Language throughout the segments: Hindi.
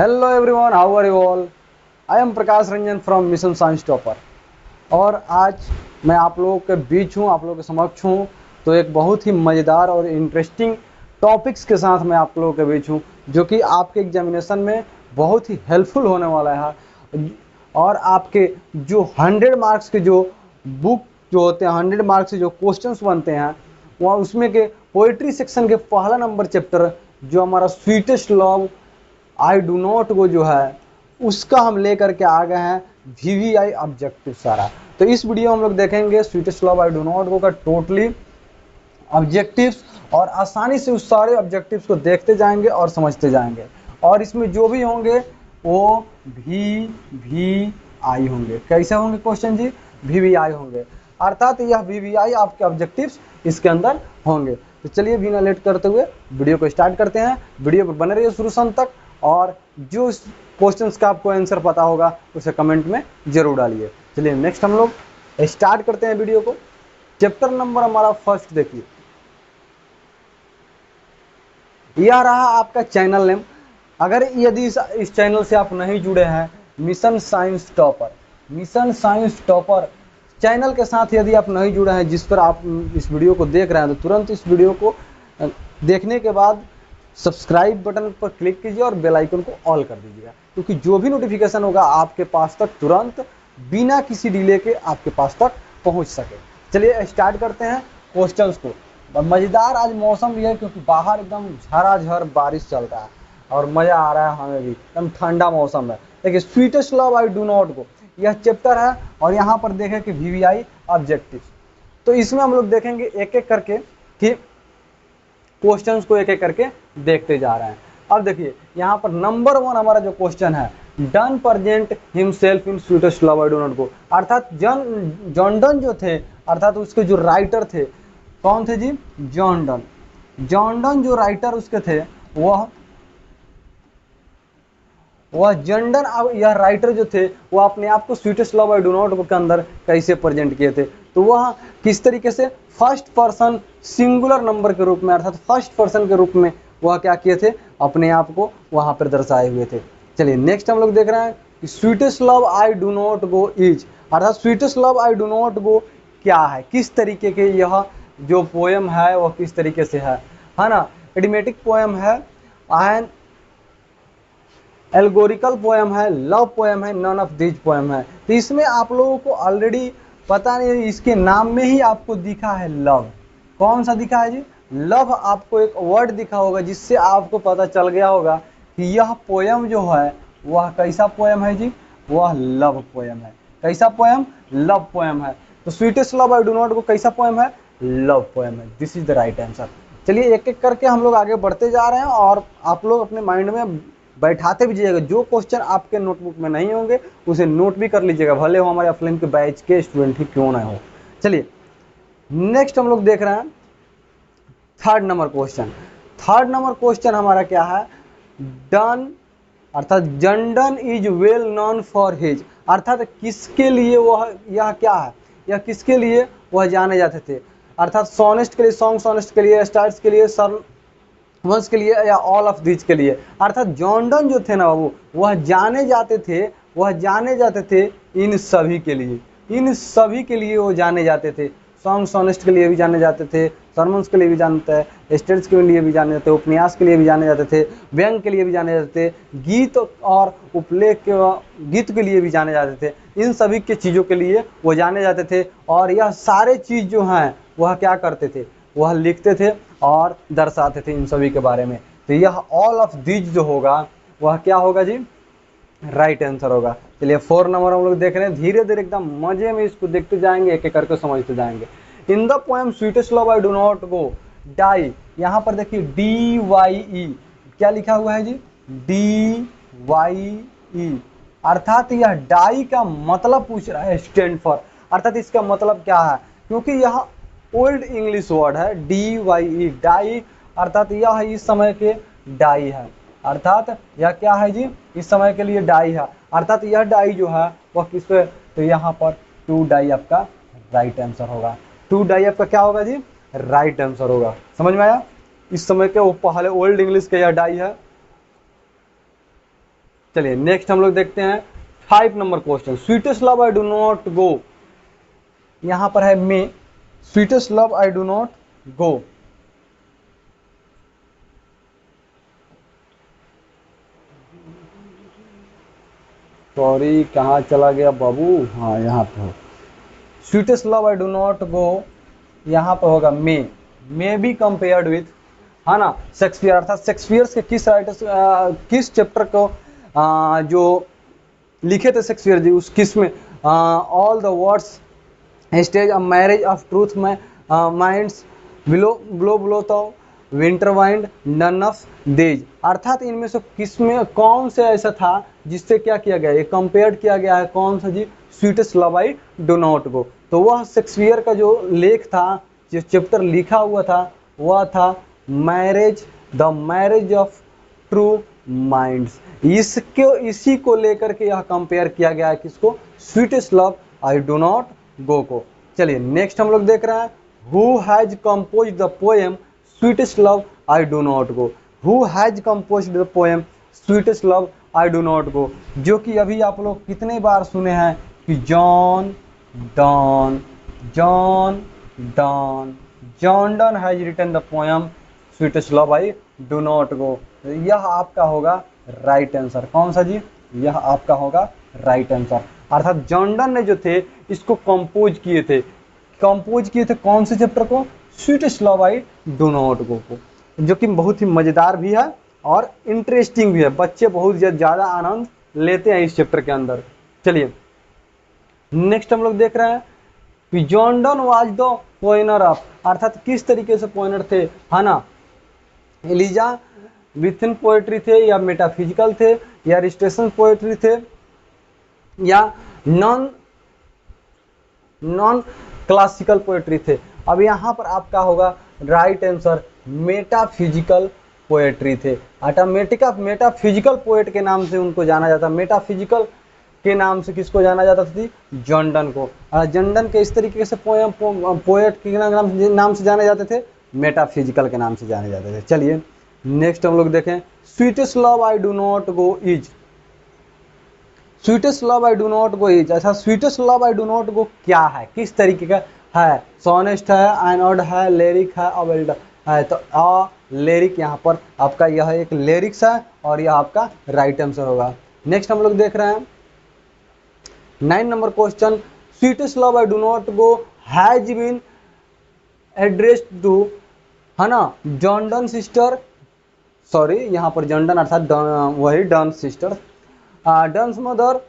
Hello everyone, how are you all. I am Prakash Ranjan from Mission Science Topper. और आज मैं आप लोगों के बीच हूँ, आप लोगों के समक्ष हूँ। तो एक बहुत ही मज़ेदार और इंटरेस्टिंग टॉपिक्स के साथ मैं आप लोगों के बीच हूँ, जो कि आपके एग्जामिनेशन में बहुत ही हेल्पफुल होने वाला है। और आपके जो 100 मार्क्स के जो बुक जो होते हैं, 100 मार्क्स के जो क्वेश्चंस बनते हैं, वहाँ उसमें के पोइट्री सेक्शन के पहला नंबर चैप्टर जो हमारा sweetest love I do not गो जो है, उसका हम लेकर के आ गए हैं VVI ऑब्जेक्टिव सारा। तो इस वीडियो में हम लोग देखेंगे sweetest love I do not गो का टोटली ऑब्जेक्टिव्स, और आसानी से उस सारे ऑब्जेक्टिव्स को देखते जाएंगे और समझते जाएंगे। और इसमें जो भी होंगे वो VVI होंगे। कैसे होंगे क्वेश्चन जी? VVI होंगे, अर्थात यह VVI आपके ऑब्जेक्टिव्स इसके अंदर होंगे। तो चलिए बिना लेट करते हुए वीडियो को स्टार्ट करते हैं। वीडियो पर बने रहिए शुरू से अंत तक, और जो इस क्वेश्चंस का आपको आंसर पता होगा उसे कमेंट में जरूर डालिए। चलिए नेक्स्ट हम लोग स्टार्ट करते हैं वीडियो को। चैप्टर नंबर हमारा फर्स्ट देखिए, यह रहा आपका चैनल नेम। अगर यदि इस चैनल से आप नहीं जुड़े हैं, mission Science topper, mission Science topper channel के साथ यदि आप नहीं जुड़े हैं, जिस पर आप इस वीडियो को देख रहे हैं, तो तुरंत इस वीडियो को देखने के बाद सब्सक्राइब बटन पर क्लिक कीजिए और बेल आइकन को ऑल कर दीजिएगा, क्योंकि जो भी नोटिफिकेशन होगा आपके पास तक तुरंत बिना किसी डिले के आपके पास तक पहुंच सके। चलिए स्टार्ट करते हैं क्वेश्चंस को। मज़ेदार आज मौसम भी है, क्योंकि बाहर एकदम झराझर बारिश चल रहा है और मज़ा आ रहा है हमें भी, एकदम ठंडा मौसम है। देखिए sweetest love I do not go, यह चैप्टर है, और यहाँ पर देखें कि VVI ऑब्जेक्टिव। तो इसमें हम लोग देखेंगे एक एक करके कि क्वेश्चंस को एक एक करके देखते जा रहे हैं। अब देखिए यहाँ पर नंबर 1 हमारा जो क्वेश्चन है, done present himself in sweetest love I do not गो, अर्थात जॉन डन जो थे, अर्थात उसके जो राइटर थे, कौन थे जी? John Donne. जॉन डन जो राइटर उसके थे, वह जॉन डन, यह राइटर जो थे, वह अपने आप को sweetest love I do not गो के अंदर कैसे प्रेजेंट किए थे? तो वह किस तरीके से फर्स्ट पर्सन सिंगुलर नंबर के रूप में, अर्थात फर्स्ट पर्सन के रूप में वह क्या किए थे? अपने आप को वहां पर दर्शाए हुए थे। चलिए नेक्स्ट हम लोग देख रहे हैं कि sweetest love I do not go is, अर्थात sweetest love I do not go क्या है, किस तरीके के यह जो पोएम है वह किस तरीके से है ना? एडिमेटिक पोएम है, एंड एल्गोरिकल पोएम है, लव पोएम है, नन ऑफ दिस पोएम है। तो इसमें आप लोगों को ऑलरेडी पता नहीं, इसके नाम में ही आपको दिखा है लव। कौन सा दिखा है जी? लव। आपको एक वर्ड दिखा होगा जिससे आपको पता चल गया होगा कि यह पोएम जो है वह कैसा पोएम है जी? वह लव पोएम है। कैसा पोएम? लव पोएम है। तो sweetest love I do not गो कैसा पोएम है? लव पोएम है। This is the right answer. चलिए एक एक करके हम लोग आगे बढ़ते जा रहे हैं, और आप लोग अपने माइंड में बैठाते भी जाइएगा। जो क्वेश्चन आपके नोटबुक में नहीं होंगे उसे नोट भी कर लीजिएगा, भले हो हमारे ऑफलाइन के बैच के स्टूडेंट ही क्यों ना हो। चलिए नेक्स्ट हम लोग देख रहे हैं third number question. Third number question हमारा क्या है? डन, अर्थात John Donne is well known for his, अर्थात किसके लिए वह, यह क्या है, यह किसके लिए वह जाने जाते थे? अर्थात सोनेस्ट के लिए, सॉन्ग सोनेस्ट के लिए, स्टार्स के लिए, वंश के लिए, या ऑल ऑफ दीज के लिए? अर्थात जॉन डन जो थे ना बाबू, वह जाने जाते थे, वह जाने जाते थे इन सभी के लिए, इन सभी के लिए वो जाने जाते थे। सॉन्ग सोनेस्ट के लिए भी जाने जाते थे, सरमन्स के लिए भी जानते हैं, स्टेट्स के लिए भी जाने जाते थे, उपन्यास के लिए भी जाने जाते थे, व्यंग के लिए भी जाने जाते थे, गीत और उपलेख के गीत के लिए भी जाने जाते थे। इन सभी के चीज़ों के लिए वो जाने जाते थे, और यह सारे चीज़ जो हैं वह क्या करते थे? वह लिखते थे और दर्शाते थे इन सभी के बारे में। तो यह ऑल ऑफ दीज जो होगा वह क्या होगा जी? राइट आंसर होगा। चलिए 4 नंबर हम लोग देख रहे हैं, धीरे धीरे एकदम मजे में इसको देखते जाएंगे, एक एक करके समझते जाएंगे। In the poem sweetest love I do not go die, यहाँ पर देखिए DYE क्या लिखा हुआ है जी? DYE, अर्थात यह डाई का मतलब पूछ रहा है, स्टैंड फॉर, अर्थात इसका मतलब क्या है? क्योंकि यह ओल्ड इंग्लिश वर्ड है DYE, डाई, अर्थात यह इस समय के डाई है, अर्थात यह क्या है जी? इस समय के लिए डाई है, अर्थात यह डाई जो है वह किस पे? तो यहाँ पर 2 डाई आपका राइट आंसर होगा। 2 डाई आपका क्या होगा जी? राइट आंसर होगा। समझ में आया? इस समय के वो पहले ओल्ड इंग्लिश के यह डाई है। चलिए नेक्स्ट हम लोग देखते हैं 5 number question, sweetest love I do not go, यहां पर है मे, sweetest love I do not go. Sorry कहाँ चला गया बाबू, हाँ यहाँ पे हो, sweetest love I do not go, यहाँ पर होगा मे बी कंपेयर्ड विथ, है ना, शेक्सपियर, अर्थात शेक्सपियर के किस राइटर्स किस चैप्टर को जो लिखे थे शेक्सपियर जी, उस किस में all the words stage a marriage of truth में minds below blow blow thou winter wind none of days, अर्थात इनमें से किस में कौन से ऐसा था जिससे क्या किया गया, ये कंपेयर किया गया है, कौन सा जी, sweetest love I do not go. तो वह शेक्सपियर का जो लेख था, जो चैप्टर लिखा हुआ था, वह था marriage, the marriage of true minds. इसी को लेकर के यह कंपेयर किया गया है, किसको, sweetest love I do not गो को। चलिए नेक्स्ट हम लोग देख रहे हैं, who has compose the poem sweetest love I do not go, who has compose the poem sweetest love I do not गो, जो कि अभी आप लोग कितने बार सुने हैं कि John Donne, John Donne, John Donne has written the poem sweetest love I do not go. यह आपका होगा राइट आंसर, कौन सा जी, यह आपका होगा राइट आंसर, अर्थात जॉन डॉन ने जो थे इसको कंपोज किए थे, कौन से चैप्टर को, sweetest love I do not गो को, जो कि बहुत ही मजेदार भी है और इंटरेस्टिंग भी है, बच्चे बहुत ज़्यादा आनंद लेते हैं इस चैप्टर के अंदर। चलिए नेक्स्ट हम लोग देख रहे हैं कि John Donne was the pioneer of, अर्थात किस तरीके से पोइनर थे, है ना, एलिजा विथिन पोएट्री थे, या मेटाफिजिकल थे, या रिस्टेशन पोएट्री थे, या नॉन क्लासिकल पोएट्री थे। अब यहाँ पर आपका होगा राइट आंसर मेटाफिजिकल पोएट्री थे। मेटाफिजिकल पोएट के नाम से उनको जाना जाता, मेटाफिजिकल के नाम से किसको जाना जाता था, जॉन डॉन को। जॉन डॉन के इस तरीके से पोएट के नाम से जाने जाते थे, मेटाफिजिकल के नाम से जाने जाते थे। चलिए नेक्स्ट हम लोग देखें, sweetest love I do not go is, sweetest love I do not go is, अच्छा sweetest love I do not go क्या है, किस तरीके का है, सोनेस्ट है, एनोड है, लिरिक है, अवेल्ड है, तो लिरिक यहाँ पर आपका यह एक लिरिक्स है और यह आपका राइट आंसर होगा। नेक्स्ट हम लोग देख रहे हैं 9 number question, sweetest love I do not go has been addressed to, है ना, जॉन डॉन सिस्टर, सॉरी यहाँ पर जॉन डॉन अर्थात वही Donne sister, Donne's mother,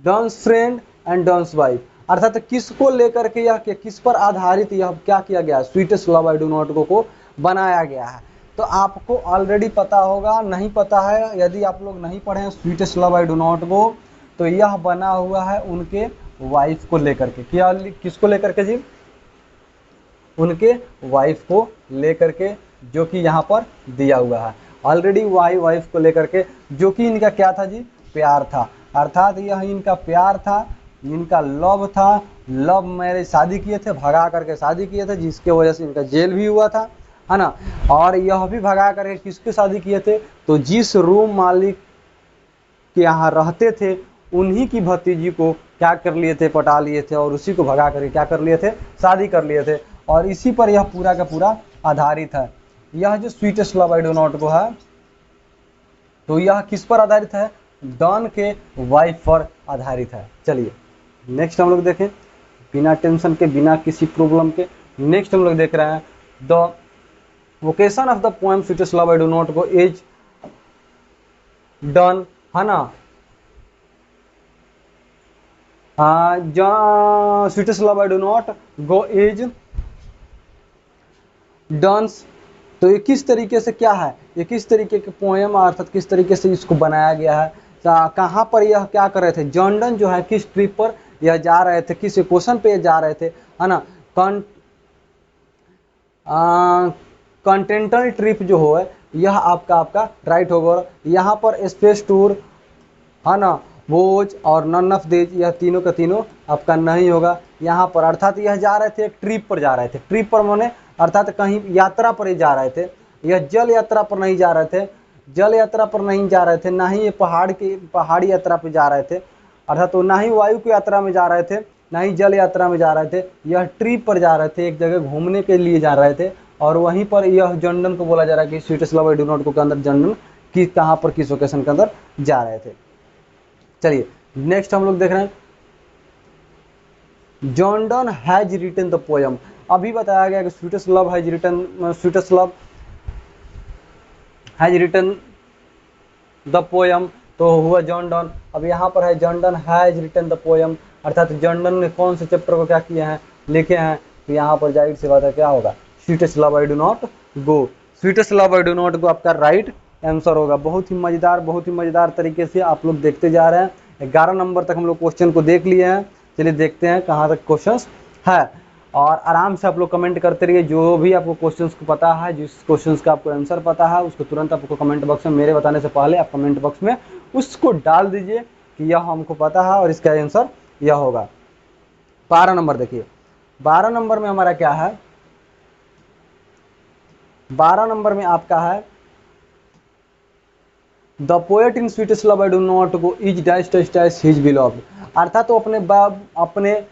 Donne's friend and Donne's wife, अर्थात किसको लेकर के यह किस पर आधारित यह क्या किया गया, sweetest love I do not गो को बनाया गया है। तो आपको ऑलरेडी पता होगा, नहीं पता है यदि आप लोग नहीं पढ़े हैं sweetest love I do not go, तो यह बना हुआ है उनके वाइफ को लेकर के, क्या किसको लेकर के जी, उनके वाइफ को लेकर के, जो कि यहाँ पर दिया हुआ है ऑलरेडी, वाइफ को लेकर के, जो कि इनका क्या था जी, प्यार था, अर्थात यह इनका प्यार था, इनका लव था, लव मैरिज, शादी किए थे, भगा करके शादी किए थे, जिसके वजह से इनका जेल भी हुआ था, है ना, और यह भी भगा करके किसके शादी किए थे, तो जिस रूम मालिक के यहाँ रहते थे उन्हीं की भतीजी को क्या कर लिए थे, पटा लिए थे, और उसी को भगा करके क्या कर लिए थे, शादी कर लिए थे, और इसी पर यह पूरा का पूरा आधारित है। यह जो sweetest love I do not गो है, तो यह किस पर आधारित है, डॉन के वाइफ पर आधारित है। चलिए नेक्स्ट हम लोग देखें, बिना टेंशन के, बिना किसी प्रॉब्लम के, नेक्स्ट हम लोग देख रहे हैं the vocation of the poem sweetest love I do not go is done, है ना, sweetest love I do not go is Donne's, तो ये किस तरीके से क्या है, ये किस तरीके के पोएम, अर्थात किस तरीके से इसको बनाया गया है, कहाँ पर यह क्या कर रहे थे, जॉन डॉन जो है किस ट्रिप पर यह जा रहे थे, किस इक्वेशन पे जा रहे थे, है ना, कॉन्टिनेंटल ट्रिप जो हो यह आपका राइट होगा। यहाँ पर स्पेस टूर, है ना, वोज और नन ऑफ दिस, यह तीनों का तीनों आपका नहीं होगा यहाँ पर, अर्थात यह जा रहे थे एक ट्रिप पर जा रहे थे, ट्रिप पर माने अर्थात कहीं यात्रा पर ही जा रहे थे, यह जल यात्रा पर नहीं जा रहे थे, जल यात्रा पर नहीं जा रहे थे, ना ही ये पहाड़ी यात्रा पे जा रहे थे, अर्थात तो ना ही वायु की यात्रा में जा रहे थे, ना ही जल यात्रा में जा रहे थे, यह ट्रिप पर जा रहे थे, एक जगह घूमने के लिए जा रहे थे। और वहीं पर यह जंडन को बोला जा रहा है कि sweetest love I do not को के अंदर जंडन कि कहाँ पर किस ओकेशन के अंदर जा रहे थे। चलिए नेक्स्ट हम लोग देख रहे हैं, John Donne has written the poem. अभी बताया गया कि sweetest love has written the poem, तो हुआ जॉन डन। अब यहाँ पर है John Donne has written the poem, अर्थात जॉन डन ने कौन से चैप्टर को क्या किए हैं, लिखे हैं। तो यहाँ पर जाहिर सी बात है क्या होगा, sweetest love I do not go. Sweetest love I do not गो आपका राइट आंसर होगा। बहुत ही मजेदार तरीके से आप लोग देखते जा रहे हैं। 11 नंबर तक हम लोग क्वेश्चन को देख लिए हैं। चलिए देखते हैं कहाँ तक क्वेश्चंस है, और आराम से आप लोग कमेंट करते रहिए। जो भी आपको क्वेश्चंस को पता है, जिस क्वेश्चंस का आपको आंसर पता है, उसको तुरंत आपको कमेंट बॉक्स में, मेरे बताने से पहले आप कमेंट बॉक्स में उसको डाल दीजिए कि यह हमको पता है और इसका आंसर यह होगा। 12 नंबर देखिए, 12 नंबर में हमारा क्या है, 12 नंबर में आपका है the poet in sweetest love I do not go is dash dash dash his beloved. अर्थात तो अपने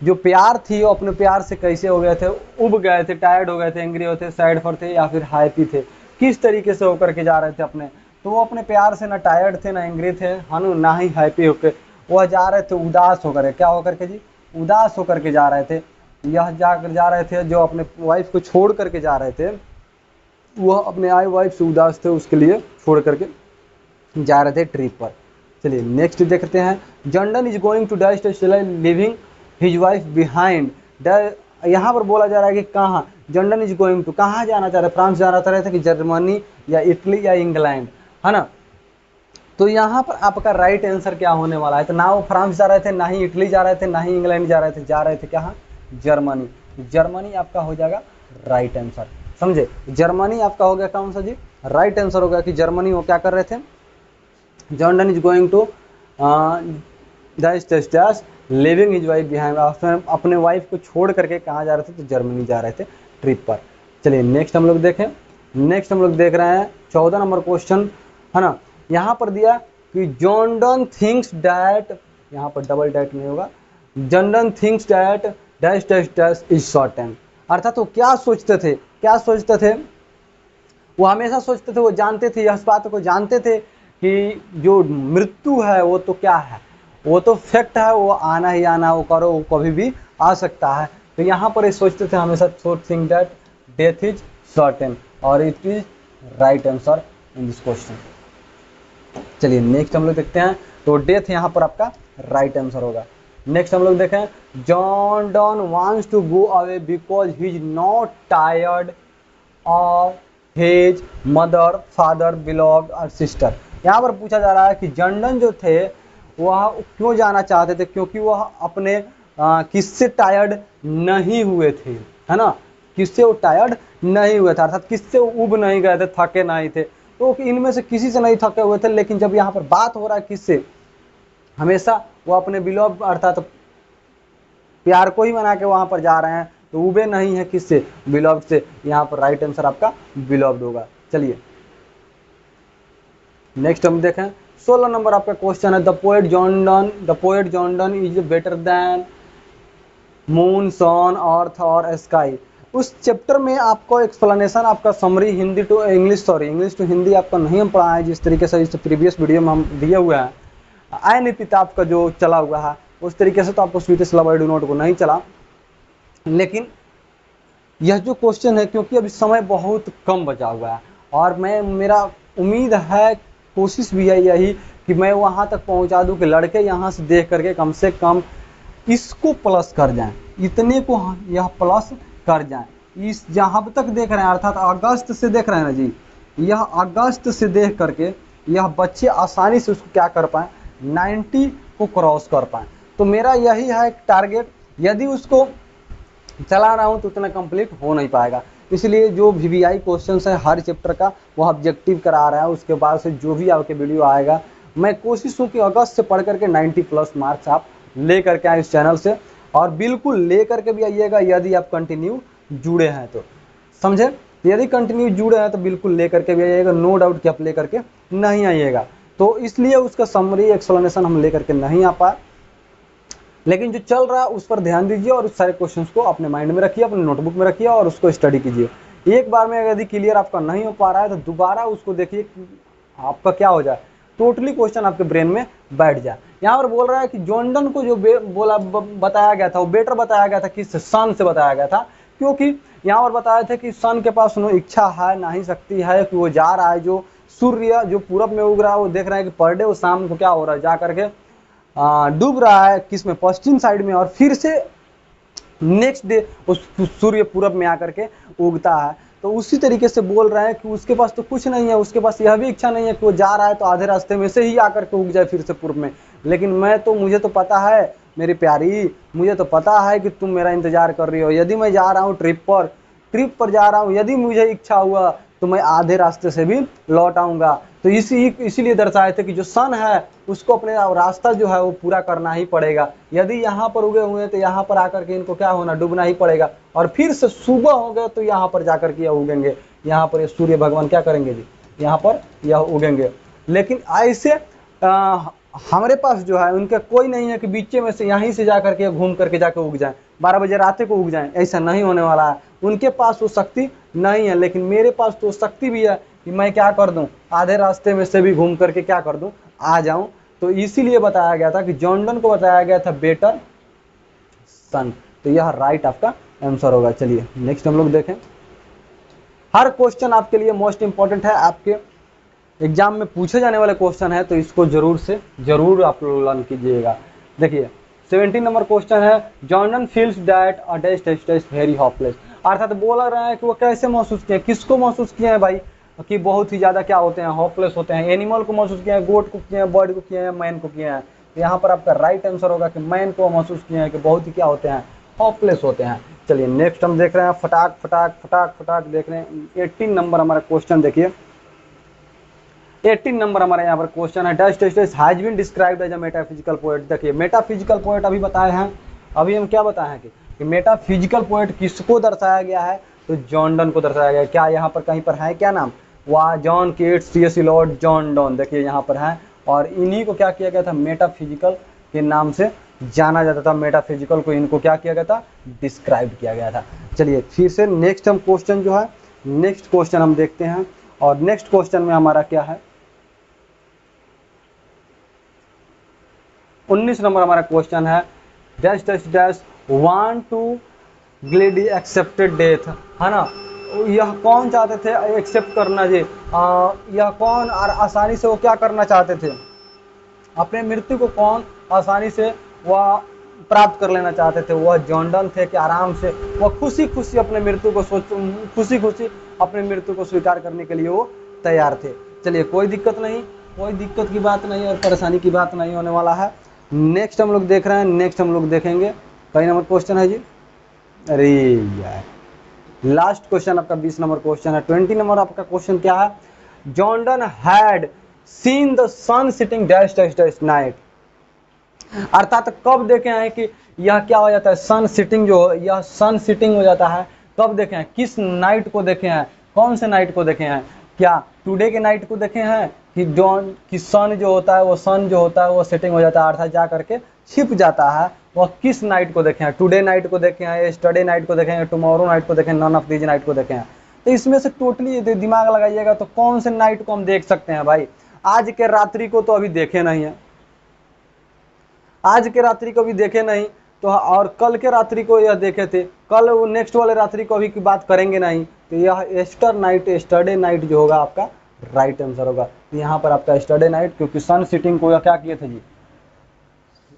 जो प्यार थी वो अपने प्यार से कैसे हो गए थे, उब गए थे, टायर्ड हो गए थे, एंग्री होते, सैड पर थे या फिर हैप्पी थे, किस तरीके से होकर के जा रहे थे अपने। तो वो अपने प्यार से ना टायर्ड थे, ना एंग्री थे, ना ही हैप्पी होकर वह जा रहे थे, उदास होकर। क्या होकर के जी, उदास होकर के जा रहे थे। यह जा रहे थे जो अपने वाइफ को छोड़ करके जा रहे थे, वह अपने वाइफ से उदास थे, उसके लिए छोड़ करके जा रहे थे ट्रिप पर। चलिए नेक्स्ट देखते हैं, John is going to dash dash leaving his wife behind. यहाँ पर बोला जा रहा है कि कहाँ, जॉन इज गोइंग टू, कहाँ जाना चाह रहे, फ्रांस जाना चाह रहे थे कि जर्मनी या इटली या इंग्लैंड, है ना। तो यहाँ पर आपका राइट आंसर क्या होने वाला है, तो ना वो फ्रांस जा रहे थे, ना ही इटली जा रहे थे, ना ही इंग्लैंड जा रहे थे कहाँ, जर्मनी। जर्मनी आपका हो जाएगा राइट आंसर, समझे। जर्मनी आपका हो गया कौन सा जी, राइट आंसर होगा कि जर्मनी वो क्या कर रहे थे, John Donne is going to dash leaving his wife behind, अपने वाइफ को छोड़ करके कहाँ जा रहे थे, तो जर्मनी जा रहे थे ट्रिप पर। चलिए नेक्स्ट हम लोग देखें, नेक्स्ट हम लोग देख रहे हैं 14 नंबर क्वेश्चन, है ना। यहाँ पर दिया कि जॉन डन थिंक्स डैट, यहाँ पर डबल डैट नहीं होगा, John Donne thinks that dash dash dash is certain. अर्थात वो क्या सोचते थे, वो हमेशा सोचते थे, वो जानते थे, इस बात को जानते थे कि जो मृत्यु है वो तो क्या है, वो तो फैक्ट है, वो आना ही आना, वो करो वो कभी भी आ सकता है। तो यहाँ पर ये सोचते थे हमेशा, think that death is certain, और it is right answer in this question. चलिए नेक्स्ट हम लोग देखते हैं, तो डेथ यहाँ पर आपका राइट आंसर होगा। नेक्स्ट हम लोग देखें, John Donne wants to go away because he is not tired of his mother, father, beloved और सिस्टर। यहाँ पर पूछा जा रहा है कि जॉन डन जो थे वह क्यों जाना चाहते थे, क्योंकि वह अपने किससे टायर्ड नहीं हुए थे, है ना, किससे वो टायर्ड नहीं हुए थे, अर्थात किससे उब नहीं गए थे, थके नहीं थे। तो इनमें से किसी से नहीं थके हुए थे, लेकिन जब यहाँ पर बात हो रहा है किससे, हमेशा वो अपने बिलव्ड अर्थात प्यार को ही मना के वहां पर जा रहे हैं, तो उबे नहीं है किससे, बिलव्ड से। यहाँ पर राइट आंसर आपका बिलव्ड होगा। चलिए नेक्स्ट हम देखें, 16 नंबर आपका क्वेश्चन है, the poet John Donne is better than moon, sun, earth और स्काई। उस चैप्टर में आपको एक्सप्लेनेशन, आपका summary Hindi to English to Hindi आपका नहीं हम पढ़ा है, जिस तरीके से इस प्रीवियस वीडियो में हम दिए हुए हैं, आय निपिता आपका जो चला हुआ है उस तरीके से तो आपको sweetest love I do not को नहीं चला। लेकिन यह जो क्वेश्चन है, क्योंकि अभी समय बहुत कम बचा हुआ है, और मेरा उम्मीद है, कोशिश भी है यही कि मैं वहां तक पहुंचा दूं कि लड़के यहां से देख करके कम से कम इसको प्लस कर जाएं, इतने को यह प्लस कर जाएं। इस जहां तक देख रहे हैं, अर्थात अगस्त से देख रहे हैं ना जी, यह अगस्त से देख करके यह बच्चे आसानी से उसको क्या कर पाए, 90 को क्रॉस कर पाए। तो मेरा यही है टारगेट, यदि उसको चला रहा हूं तो उतना कंप्लीट हो नहीं पाएगा। इसलिए जो VVI क्वेश्चन है हर चैप्टर का वो ऑब्जेक्टिव करा रहा है, उसके बाद से जो भी आपके वीडियो आएगा मैं कोशिश हूँ कि अगस्त से पढ़ करके 90 प्लस मार्क्स आप ले करके आए इस चैनल से, और बिल्कुल ले करके भी आइएगा यदि आप कंटिन्यू जुड़े हैं तो, समझे। तो यदि कंटिन्यू जुड़े हैं तो बिल्कुल लेकर के भी आइएगा, नो डाउट कि आप लेकर के नहीं आइएगा। तो इसलिए उसका समरी एक्सप्लेनेशन हम लेकर के नहीं आ पाए, लेकिन जो चल रहा है उस पर ध्यान दीजिए और उस सारे क्वेश्चंस को अपने माइंड में रखिए, अपने नोटबुक में रखिए और उसको स्टडी कीजिए। एक बार में यदि क्लियर आपका नहीं हो पा रहा है तो दोबारा उसको देखिए कि आपका क्या हो जाए, टोटली क्वेश्चन आपके ब्रेन में बैठ जाए। यहाँ पर बोल रहा है कि जॉर्डन को जो बताया गया था वो बेटर बताया गया था, किस सन से बताया गया था, क्योंकि यहाँ पर बताया था कि सन के पास न इच्छा है ना ही शक्ति है, कि वो जा रहा है, जो सूर्य जो पूरब में उग रहा है वो देख रहा है कि पर डे वो शाम को क्या हो रहा है, जा करके डूब रहा है किस में, पश्चिम साइड में, और फिर से नेक्स्ट डे उस सूर्य पूरब में आकर के उगता है। तो उसी तरीके से बोल रहे हैं कि उसके पास तो कुछ नहीं है, उसके पास यह भी इच्छा नहीं है कि वो जा रहा है तो आधे रास्ते में से ही आकर के उग जाए फिर से पूर्व में, लेकिन मुझे तो पता है मेरी प्यारी, मुझे तो पता है कि तुम मेरा इंतजार कर रही हो। यदि मैं जा रहा हूँ ट्रिप पर जा रहा हूँ, यदि मुझे इच्छा हुआ तो मैं आधे रास्ते से भी लौट आऊंगा। तो इसीलिए दर्शाए थे कि जो सन है उसको अपने रास्ता जो है वो पूरा करना ही पड़ेगा। यदि यहाँ पर उगे हुए हैं तो यहाँ पर आकर के इनको क्या होना, डूबना ही पड़ेगा, और फिर से सुबह हो गए तो यहाँ पर जाकर के यह उगेंगे, यहाँ पर ये सूर्य भगवान क्या करेंगे जी, यहाँ पर यह उगेंगे। लेकिन ऐसे हमारे पास जो है उनका कोई नहीं है कि बीचे में से यहीं से जाकर के घूम करके जाके उग जाए, 12 बजे रात को उग जाए, ऐसा नहीं होने वाला है। उनके पास वो शक्ति नहीं है, लेकिन मेरे पास तो शक्ति भी है कि मैं क्या कर दूं, आधे रास्ते में से भी घूम करके क्या कर दूं, आ जाऊं। तो इसीलिए बताया गया था कि जॉर्डन को बताया गया था बेटर सन। तो यह राइट आपका आंसर होगा। चलिए नेक्स्ट हम लोग देखें। हर क्वेश्चन आपके लिए मोस्ट इंपॉर्टेंट है, आपके एग्जाम में पूछे जाने वाले क्वेश्चन है, तो इसको जरूर आप लोग लर्न कीजिएगा। देखिए 17 नंबर क्वेश्चन है, Jordan feels that a dash dash dash very hopeless. अर्थात बोला रहा है कि वो कैसे महसूस किए, किसको महसूस किए हैं भाई, कि बहुत ही ज्यादा क्या होते हैं, होपलेस होते हैं। एनिमल को महसूस किए हैं, गोट को किए हैं, बर्ड को किए हैं, मैन को किए हैं। तो यहाँ पर आपका राइट आंसर होगा कि मैन को महसूस किए हैं कि बहुत ही क्या होते हैं, होपलेस होते हैं। चलिए नेक्स्ट हम देख रहे हैं, फटाक फटाक फटाक फटाक देख रहे हैं। 18 नंबर हमारा क्वेश्चन देखिए, 18 नंबर हमारा यहाँ पर क्वेश्चन है, dash dash dash has been described as a metaphysical poet. देखिए मेटाफिजिकल पोएट अभी बताए हैं, अभी हम क्या बताए हैं कि मेटाफिजिकल पोएट किसको दर्शाया गया है, तो जॉर्डन को दर्शाया गया है। क्या यहाँ पर कहीं पर है क्या नाम, वाह, जॉन केट्स, C.S. इलियट, जॉर्डन, देखिए यहाँ पर है। और इन्हीं को क्या किया गया था, मेटाफिजिकल के नाम से जाना जाता था। मेटाफिजिकल को इनको क्या किया गया था, डिस्क्राइब किया गया था। चलिए फिर से नेक्स्ट हम क्वेश्चन जो है, नेक्स्ट क्वेश्चन हम देखते हैं। और नेक्स्ट क्वेश्चन में हमारा क्या है, 19 नंबर हमारा क्वेश्चन है, dash dash dash want to gladly accepted death, है ना। यह कौन चाहते थे एक्सेप्ट करना जी, यह कौन और आसानी से वो क्या करना चाहते थे, अपने मृत्यु को कौन आसानी से वह प्राप्त कर लेना चाहते थे, वह जॉर्डन थे कि आराम से वह खुशी खुशी अपने मृत्यु को खुशी खुशी अपने मृत्यु को स्वीकार करने के लिए वो तैयार थे। चलिए कोई दिक्कत नहीं, कोई दिक्कत की बात नहीं और परेशानी की बात नहीं होने वाला है। नेक्स्ट हम लोग देख रहे हैं, नेक्स्ट हम लोग देखेंगे, कई नंबर क्वेश्चन है जी, अरे यार लास्ट क्वेश्चन आपका 20 नंबर क्वेश्चन है। 20 नंबर आपका क्वेश्चन क्या है, Jordan had seen the sun setting dash dash dash night. अर्थात कब देखे हैं कि यह क्या हो जाता है, सन सिटिंग, जो यह सन सिटिंग हो जाता है कब देखे हैं, किस नाइट को देखे हैं, कौन से नाइट को देखे हैं, क्या टुडे के नाइट को देखे हैं कि सन जो होता है वो सेटिंग हो जाता है, अर्थात जा करके छिप जाता है, वह किस नाइट को देखे हैं, टुडे नाइट को देखे हैं, यस्टरडे नाइट को देखे हैं, टुमारो नाइट को देखे हैं, नन ऑफ दीज नाइट को देखे हैं। तो इसमें से टोटली दिमाग लगाइएगा तो कौन से नाइट को हम देख सकते हैं भाई, आज के रात्रि को तो अभी देखे नहीं है, आज के रात्रि को भी देखे नहीं, तो और कल के रात्रि को यह देखे थे, कल वो नेक्स्ट वाले रात्रि को अभी की बात करेंगे नहीं, तो यह यस्टरडे नाइट जो होगा आपका राइट आंसर होगा। तो यहाँ पर आपका यस्टरडे नाइट, क्योंकि सन सिटिंग को यह क्या किए थे जी,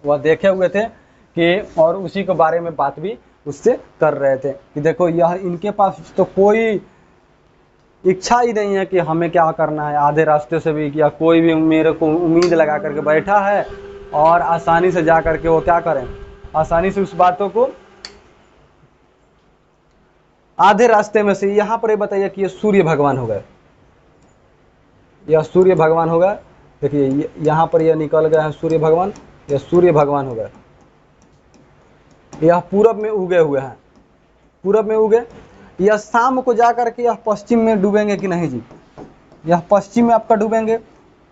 वह देखे हुए थे कि, और उसी के बारे में बात भी उससे कर रहे थे कि देखो यह इनके पास तो कोई इच्छा ही नहीं है कि हमें क्या करना है, आधे रास्ते से भी किया, कोई भी मेरे को उम्मीद लगा करके बैठा है और आसानी से जा करके वो क्या करें, आसानी से उस बातों को आधे रास्ते में से। यहाँ पर ये बताइए कि ये सूर्य भगवान हो गए, यह सूर्य भगवान हो गए, देखिए यहाँ पर यह निकल गए हैं सूर्य भगवान, यह सूर्य भगवान हो गए, यह पूरब में उगे हुए हैं, पूरब में उगे, यह शाम को जा करके यह पश्चिम में डूबेंगे कि नहीं जी, यह पश्चिम में आपका डूबेंगे।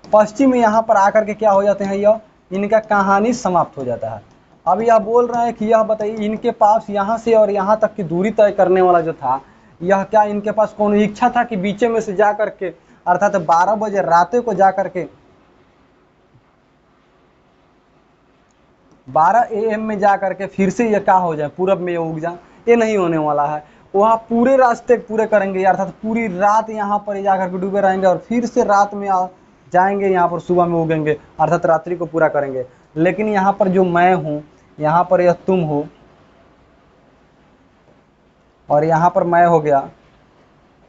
पश्चिम में यहाँ पर आकर के क्या हो जाते हैं, यह इनका कहानी समाप्त हो जाता है। अब यह बोल रहे हैं कि यह बताइए इनके पास यहाँ से और यहाँ तक की दूरी तय करने वाला जो था, यह क्या इनके पास कौन इच्छा था कि बीचे में से जा करके अर्थात 12 बजे रात को जा करके 12 AM में जा करके फिर से ये क्या हो जाए, पूरब में ये उग जाए? ये नहीं होने वाला है। वहाँ पूरे रास्ते पूरे करेंगे अर्थात पूरी रात यहाँ पर जा करके डूबे रहेंगे और फिर से रात में जाएंगे, यहाँ पर सुबह में उगेंगे अर्थात रात्रि को पूरा करेंगे। लेकिन यहाँ पर जो मैं हूँ, यहाँ पर यह तुम हो और यहाँ पर मैं हो गया।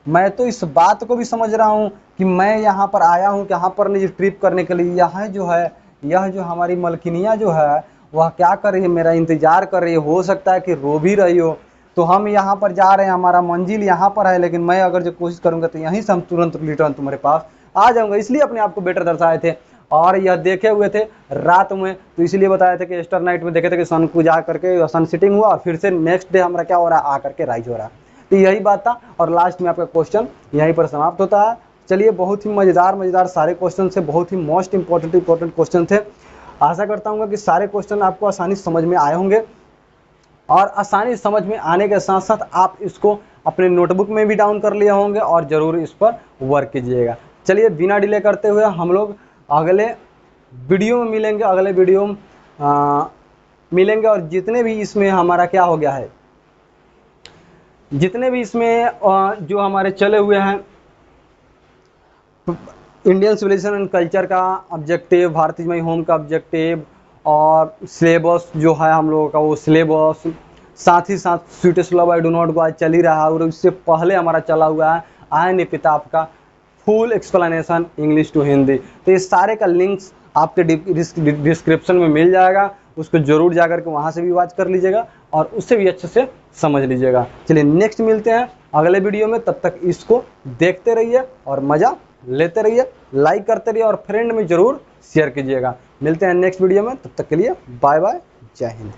मैं तो इस बात को भी समझ रहा हूँ कि मैं यहाँ पर आया हूँ यहाँ पर नहीं ट्रिप करने के लिए। यहाँ जो है, यह जो हमारी मलकिनिया जो है वह क्या कर रही है, मेरा इंतजार कर रही है। हो सकता है कि रो भी रही हो। तो हम यहाँ पर जा रहे हैं, हमारा मंजिल यहाँ पर है, लेकिन मैं अगर जो कोशिश करूँगा तो यहीं से हम तुरंत रिटर्न तुम्हारे पास आ जाऊँगा। इसलिए अपने आप को बेटर दर्शाए थे और यह देखे हुए थे रात में, तो इसलिए बताया था कि स्टार नाइट में देखे थे कि सन को जा करके सन सिटिंग हुआ और फिर से नेक्स्ट डे हमारा क्या हो रहा है, आकर के राइज हो रहा है। तो यही बात था और लास्ट में आपका क्वेश्चन यहीं पर समाप्त होता है। चलिए, बहुत ही मज़ेदार सारे क्वेश्चन थे, बहुत ही मोस्ट इंपॉर्टेंट क्वेश्चन थे। आशा करता हूँ कि सारे क्वेश्चन आपको आसानी समझ में आए होंगे और आसानी समझ में आने के साथ साथ आप इसको अपने नोटबुक में भी डाउन कर लिए होंगे और ज़रूर इस पर वर्क कीजिएगा। चलिए, बिना डिले करते हुए हम लोग अगले वीडियो में मिलेंगे, अगले वीडियो में मिलेंगे और जितने भी इसमें हमारा क्या हो गया है, जितने भी इसमें जो हमारे चले हुए हैं इंडियन सिविलाइजेशन एंड कल्चर का objective, Bharat is my home का ऑब्जेक्टिव और सिलेबस जो है हम लोगों का वो सिलेबस, साथ ही साथ sweetest love I do not गो आज चल ही रहा है और उससे पहले हमारा चला हुआ है आय निपिताप का full explanation English to Hindi. तो इस सारे का लिंक्स आपके डिस्क्रिप्शन में मिल जाएगा, उसको जरूर जाकर के वहाँ से भी वॉच कर लीजिएगा और उससे भी अच्छे से समझ लीजिएगा। चलिए, नेक्स्ट मिलते हैं अगले वीडियो में। तब तक इसको देखते रहिए और मज़ा लेते रहिए, लाइक करते रहिए और फ्रेंड में ज़रूर शेयर कीजिएगा। मिलते हैं नेक्स्ट वीडियो में, तब तक के लिए बाय बाय, जय हिंद।